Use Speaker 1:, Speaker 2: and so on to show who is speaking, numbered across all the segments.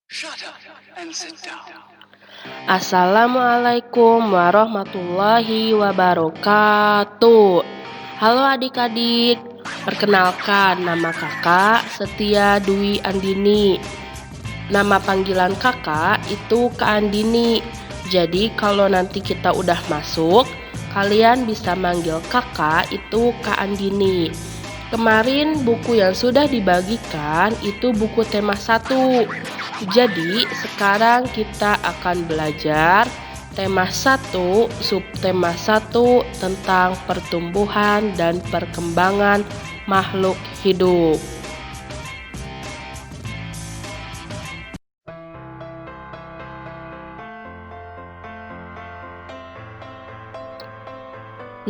Speaker 1: Shut up and sit down.
Speaker 2: Assalamualaikum warahmatullahi wabarakatuh. Halo adik-adik, perkenalkan nama kakak Setia Dwi Andini. Nama panggilan kakak itu Kak Andini. Jadi kalau nanti kita udah masuk, kalian bisa manggil kakak itu Kak Andini. Kemarin buku yang sudah dibagikan itu buku tema 1. Jadi sekarang kita akan belajar tema 1, subtema 1 tentang pertumbuhan dan perkembangan makhluk hidup.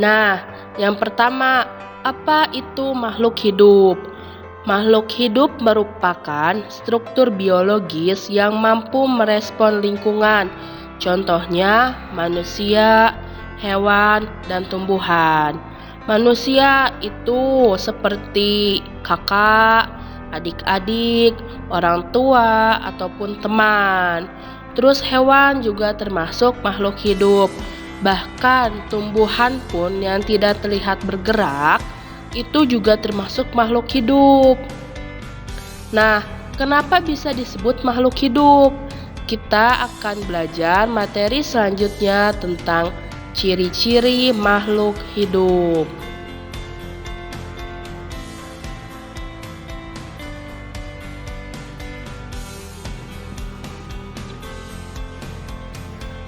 Speaker 2: Nah, yang pertama, apa itu makhluk hidup? Makhluk hidup merupakan struktur biologis yang mampu merespon lingkungan. Contohnya manusia, hewan, dan tumbuhan. Manusia itu seperti kakak, adik-adik, orang tua, ataupun teman. Terus hewan juga termasuk makhluk hidup. Bahkan tumbuhan pun yang tidak terlihat bergerak itu juga termasuk makhluk hidup. Nah, kenapa bisa disebut makhluk hidup? Kita akan belajar materi selanjutnya tentang ciri-ciri makhluk hidup.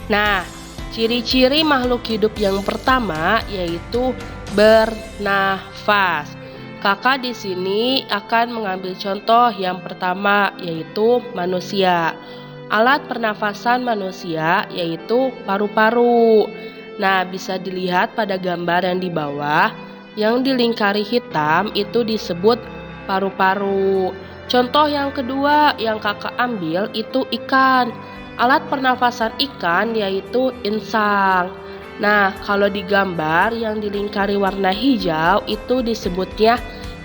Speaker 2: Nah, ciri-ciri makhluk hidup yang pertama yaitu bernafas. Kakak di sini akan mengambil contoh yang pertama yaitu manusia. Alat pernafasan manusia yaitu paru-paru. Nah, bisa dilihat pada gambar yang di bawah, yang dilingkari hitam itu disebut paru-paru. Contoh yang kedua yang kakak ambil itu ikan. Alat pernafasan ikan yaitu insang. Nah, kalau di gambar yang dilingkari warna hijau itu disebutnya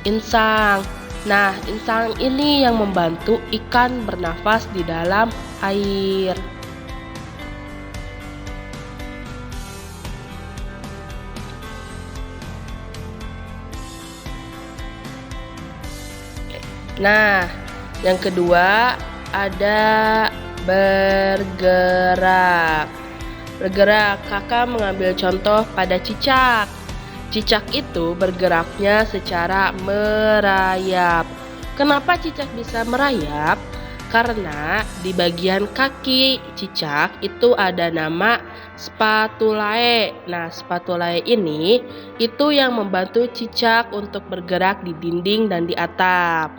Speaker 2: insang. Nah, insang ini yang membantu ikan bernafas di dalam air. Nah, yang kedua ada bergerak. Bergerak, kakak mengambil contoh pada cicak. Cicak itu bergeraknya secara merayap. Kenapa cicak bisa merayap? Karena di bagian kaki cicak itu ada nama spatulae. Nah, spatulae ini itu yang membantu cicak untuk bergerak di dinding dan di atap.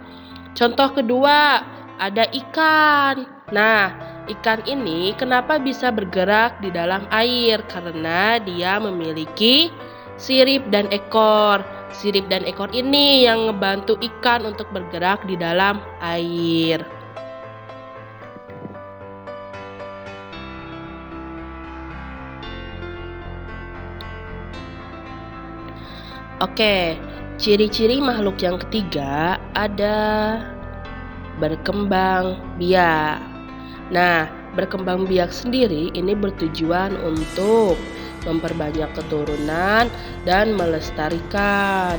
Speaker 2: Contoh kedua, ada ikan. Nah, ikan ini kenapa bisa bergerak di dalam air? Karena dia memiliki sirip dan ekor. Sirip dan ekor ini yang membantu ikan untuk bergerak di dalam air. Oke, ciri-ciri makhluk yang ketiga ada berkembang biak. Nah, berkembang biak sendiri ini bertujuan untuk memperbanyak keturunan dan melestarikan.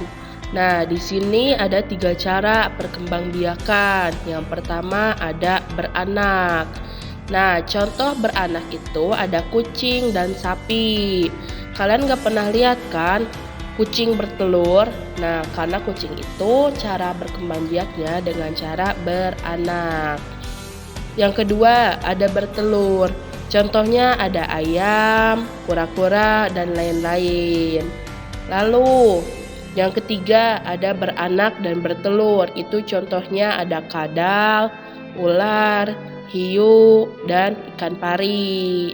Speaker 2: Nah, di sini ada 3 cara perkembangbiakan. Yang pertama ada beranak. Nah, contoh beranak itu ada kucing dan sapi. Kalian gak pernah lihat kan kucing bertelur? Nah, karena kucing itu cara berkembang biaknya dengan cara beranak. Yang kedua, ada bertelur. Contohnya ada ayam, kura-kura, dan lain-lain. Lalu, yang ketiga ada beranak dan bertelur. Itu contohnya ada kadal, ular, hiu, dan ikan pari.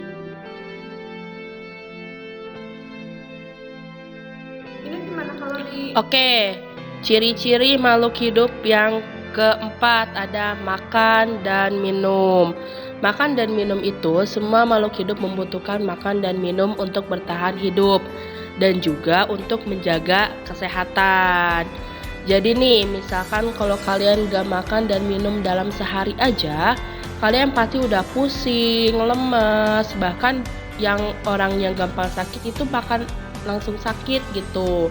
Speaker 2: Oke, ciri-ciri makhluk hidup yang keempat ada makan dan minum. Makan dan minum itu semua makhluk hidup membutuhkan makan dan minum untuk bertahan hidup dan juga untuk menjaga kesehatan. Jadi nih, misalkan kalau kalian gak makan dan minum dalam sehari aja, kalian pasti udah pusing, lemes, bahkan yang orang yang gampang sakit itu bahkan langsung sakit gitu.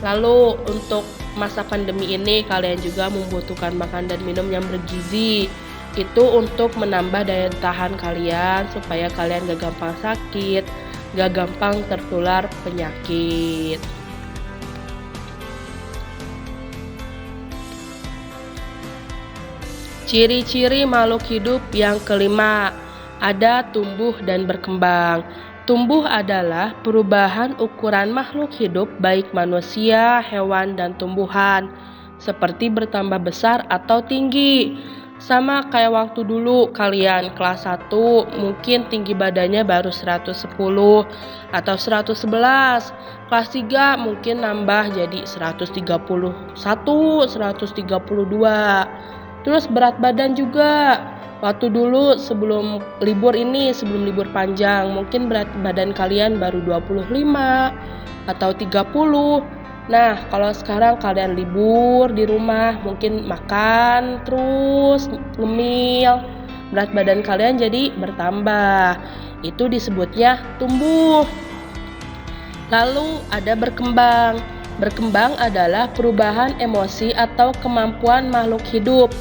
Speaker 2: Lalu untuk masa pandemi ini kalian juga membutuhkan makan dan minum yang bergizi. Itu untuk menambah daya tahan kalian supaya kalian gak gampang sakit, gak gampang tertular penyakit. Ciri-ciri makhluk hidup yang kelima, ada tumbuh dan berkembang. Tumbuh adalah perubahan ukuran makhluk hidup baik manusia, hewan, dan tumbuhan, seperti bertambah besar atau tinggi. Sama kayak waktu dulu kalian kelas 1 mungkin tinggi badannya baru 110 atau 111. Kelas 3 mungkin nambah jadi 131, 132. Terus berat badan juga. Waktu dulu sebelum libur panjang, mungkin berat badan kalian baru 25 atau 30. Nah, kalau sekarang kalian libur di rumah, mungkin makan terus, ngemil, berat badan kalian jadi bertambah. Itu disebutnya tumbuh. Lalu ada berkembang. Berkembang adalah perubahan emosi atau kemampuan makhluk hidup.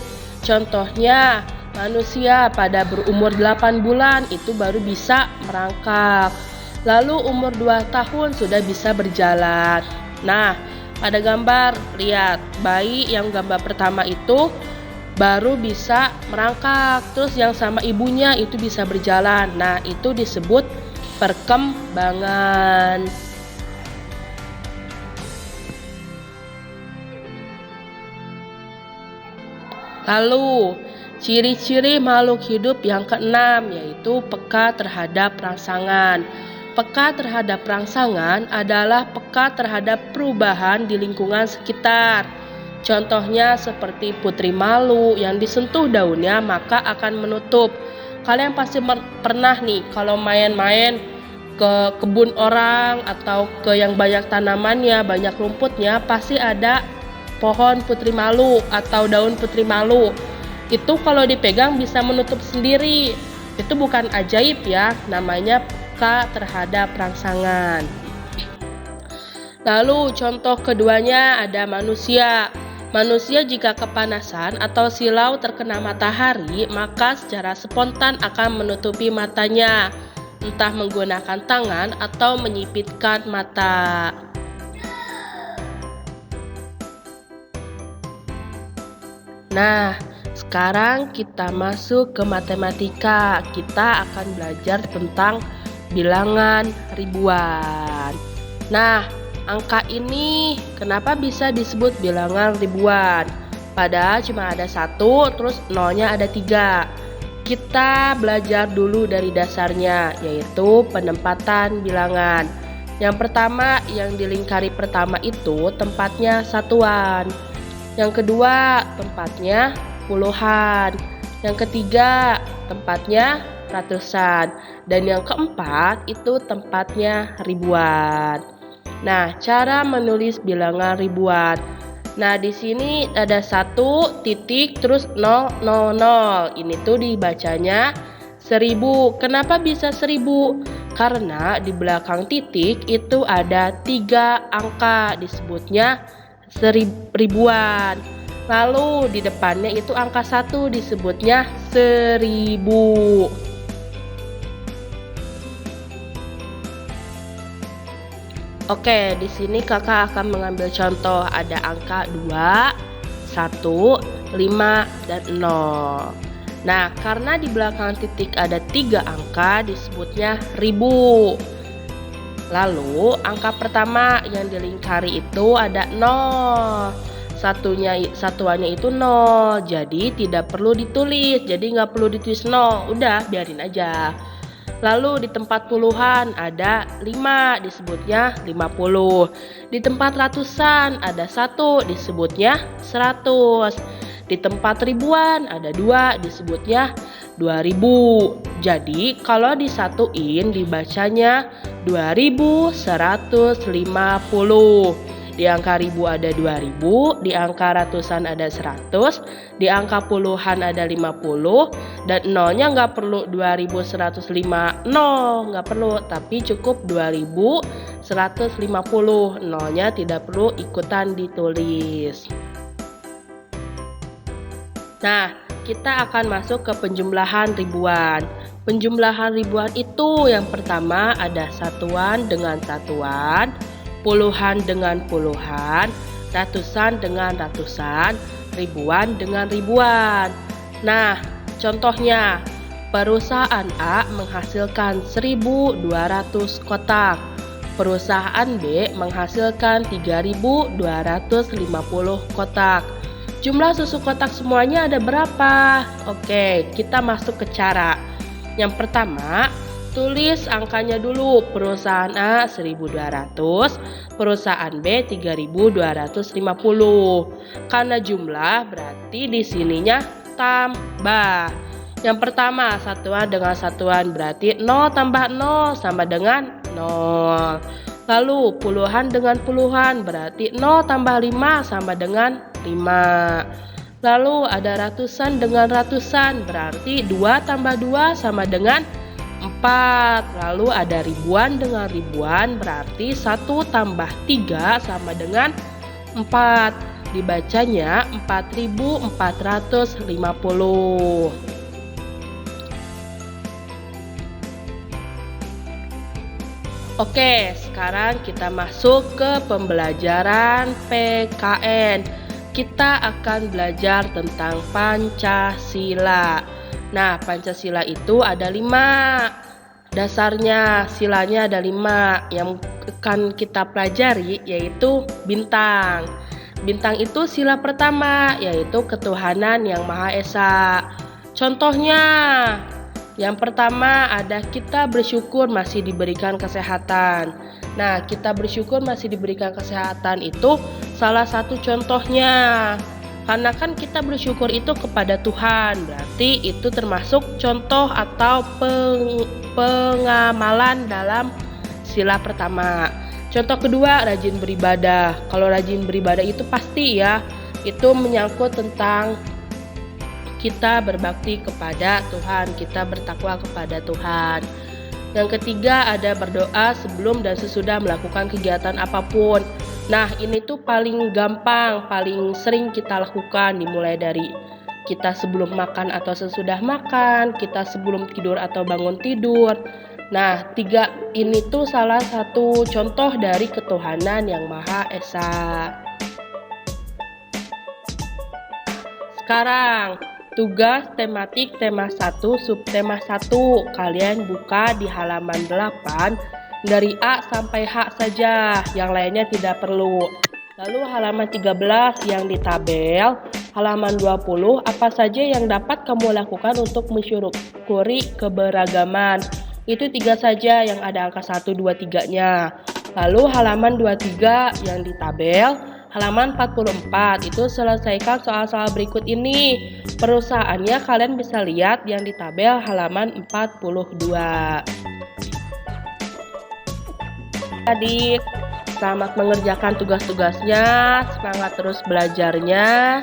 Speaker 2: Contohnya, manusia pada berumur 8 bulan itu baru bisa merangkak. Lalu umur 2 tahun sudah bisa berjalan. Nah, pada gambar lihat bayi yang gambar pertama itu baru bisa merangkak. Terus yang sama ibunya itu bisa berjalan. Nah, itu disebut perkembangan. Lalu, ciri-ciri makhluk hidup yang keenam yaitu peka terhadap rangsangan. Peka terhadap rangsangan adalah peka terhadap perubahan di lingkungan sekitar. Contohnya seperti putri malu yang disentuh daunnya maka akan menutup. Kalian pasti pernah nih kalau main-main ke kebun orang atau ke yang banyak tanamannya, banyak rumputnya, pasti ada pohon putri malu atau daun putri malu. Itu kalau dipegang bisa menutup sendiri. Itu bukan ajaib ya, namanya peka terhadap rangsangan. Lalu contoh keduanya ada manusia. Manusia jika kepanasan atau silau terkena matahari, maka secara spontan akan menutupi matanya, entah menggunakan tangan atau menyipitkan mata. Nah, sekarang kita masuk ke matematika. Kita akan belajar tentang bilangan ribuan. Nah, angka ini kenapa bisa disebut bilangan ribuan? Padahal cuma ada 1, terus nolnya ada 3. Kita belajar dulu dari dasarnya, yaitu penempatan bilangan. Yang pertama, yang di lingkari pertama itu tempatnya satuan. Yang kedua, tempatnya puluhan. Yang ketiga, tempatnya ratusan. Dan yang keempat, itu tempatnya ribuan. Nah, cara menulis bilangan ribuan. Nah, di sini ada 1 titik terus 000. Ini tuh dibacanya 1000. Kenapa bisa 1000? Karena di belakang titik itu ada 3 angka, disebutnya ribuan. Lalu di depannya itu angka 1 disebutnya 1000. Oke, di sini kakak akan mengambil contoh ada angka 2, 1, 5, dan 0. Nah, karena di belakang titik ada 3 angka disebutnya ribu. Lalu angka pertama yang dilingkari itu ada 0. Satuannya itu 0. Jadi tidak perlu ditulis. Jadi nggak perlu ditulis 0. Udah biarin aja. Lalu di tempat puluhan ada 5, disebutnya 50. Di tempat ratusan ada 1, disebutnya 100. Di tempat ribuan ada 2, disebutnya 2000. Jadi kalau disatuin dibacanya 2150. Di angka ribu ada 2000, di angka ratusan ada 100, di angka puluhan ada 50, dan nolnya nggak perlu 2105 nol, nggak perlu, tapi cukup 2150. Nolnya tidak perlu ikutan ditulis. Nah, kita akan masuk ke penjumlahan ribuan. Penjumlahan ribuan itu yang pertama ada satuan dengan satuan, puluhan dengan puluhan, ratusan dengan ratusan, ribuan dengan ribuan. Nah, contohnya, perusahaan A menghasilkan 1.200 kotak. Perusahaan B menghasilkan 3.250 kotak. Jumlah susu kotak semuanya ada berapa? Oke, kita masuk ke cara. Yang pertama, tulis angkanya dulu. Perusahaan A 1.200, perusahaan B 3.250. Karena jumlah berarti di sininya tambah. Yang pertama, satuan dengan satuan berarti 0 tambah 0 sama dengan 0. Lalu puluhan dengan puluhan berarti 0 tambah 5 sama dengan 5. Lalu ada ratusan dengan ratusan berarti 2 tambah 2 sama dengan 4. Lalu ada ribuan dengan ribuan berarti 1 tambah 3 sama dengan 4. Dibacanya 4.450. Oke, sekarang kita masuk ke pembelajaran PKN. Kita akan belajar tentang Pancasila. Nah, Pancasila itu ada 5 dasarnya, silanya ada 5. Yang akan kita pelajari yaitu bintang. Bintang itu sila pertama, yaitu ketuhanan yang Maha Esa. Contohnya, yang pertama ada kita bersyukur masih diberikan kesehatan. Nah, kita bersyukur masih diberikan kesehatan itu salah satu contohnya. Karena kan kita bersyukur itu kepada Tuhan, berarti itu termasuk contoh atau pengamalan dalam sila pertama. Contoh kedua, rajin beribadah. Kalau rajin beribadah itu pasti ya, itu menyangkut tentang kita berbakti kepada Tuhan, kita bertakwa kepada Tuhan. Yang ketiga ada berdoa sebelum dan sesudah melakukan kegiatan apapun. Nah, ini tuh paling gampang, paling sering kita lakukan, dimulai dari kita sebelum makan atau sesudah makan, kita sebelum tidur atau bangun tidur. Nah, 3 ini tuh salah satu contoh dari ketuhanan yang Maha Esa. Sekarang tugas tematik tema 1 subtema 1. Kalian buka di halaman 8 dari A sampai H saja, yang lainnya tidak perlu. Lalu halaman 13 yang di tabel, halaman 20 apa saja yang dapat kamu lakukan untuk mensyukuri keberagaman. Itu 3 saja yang ada angka 1, 2, 3-nya. Lalu halaman 23 yang di tabel, halaman 44 itu selesaikan soal-soal berikut ini. Perusahaannya kalian bisa lihat yang di tabel halaman 42. Adik, selamat mengerjakan tugas-tugasnya, semangat terus belajarnya,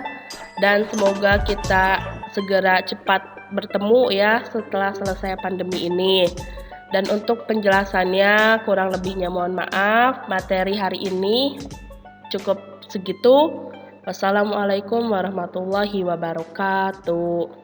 Speaker 2: dan semoga kita segera cepat bertemu ya setelah selesai pandemi ini. Dan untuk penjelasannya kurang lebihnya mohon maaf, materi hari ini cukup segitu. Wassalamualaikum warahmatullahi wabarakatuh.